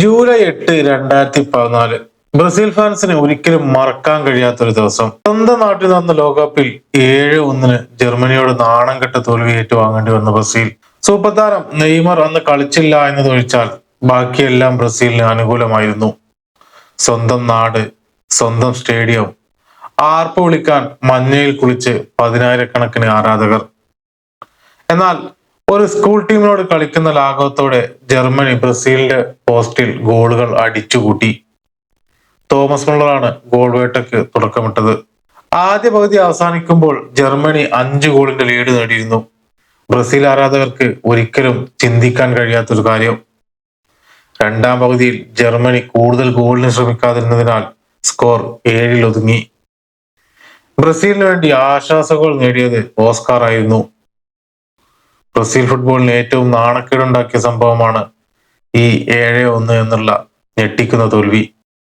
July 8, 2014 Brazil ഫാൻസിന് ഒരിക്കലും മറക്കാൻ കഴിയാത്തൊരു ദിവസം. സ്വന്തം നാട്ടിൽ നടന്ന ലോകകപ്പിൽ 7-1 ജർമ്മനിയോട് നാണം കെട്ട തോൽവി ഏറ്റുവാങ്ങേണ്ടി വന്ന ബ്രസീൽ. സൂപ്പർ താരം നെയ്മർ അന്ന് കളിച്ചില്ല എന്നതൊഴിച്ചാൽ ബാക്കിയെല്ലാം ബ്രസീലിന് അനുകൂലമായിരുന്നു. സ്വന്തം നാട്, സ്വന്തം സ്റ്റേഡിയം, ആർപ്പ് വിളിക്കാൻ മഞ്ഞയിൽ കുളിച്ച് പതിനായിരക്കണക്കിന് ആരാധകർ. എന്നാൽ ഒരു സ്കൂൾ ടീമിനോട് കളിക്കുന്ന ലാഘവത്തോടെ ജർമ്മനി ബ്രസീലിന്റെ പോസ്റ്റിൽ ഗോളുകൾ അടിച്ചുകൂട്ടി. തോമസ് മുള്ളറാണ് ഗോൾ വേട്ടയ്ക്ക് തുടക്കമിട്ടത്. ആദ്യ പകുതി അവസാനിക്കുമ്പോൾ ജർമ്മനി 5 ഗോളിന്റെ ലീഡ് നേടിയിരുന്നു. ബ്രസീൽ ആരാധകർക്ക് ഒരിക്കലും ചിന്തിക്കാൻ കഴിയാത്തൊരു കാര്യം. രണ്ടാം പകുതിയിൽ ജർമ്മനി കൂടുതൽ ഗോളിന് ശ്രമിക്കാതിരുന്നതിനാൽ സ്കോർ 7-ൽ ഒതുങ്ങി. ബ്രസീലിന് വേണ്ടി ആശ്വാസ ഗോൾ നേടിയത് ഓസ്കാർ ആയിരുന്നു. ബ്രസീൽ ഫുട്ബോളിന് ഏറ്റവും നാണക്കേടുണ്ടാക്കിയ സംഭവമാണ് ഈ 7-1 എന്നുള്ള ഞെട്ടിക്കുന്ന തോൽവി.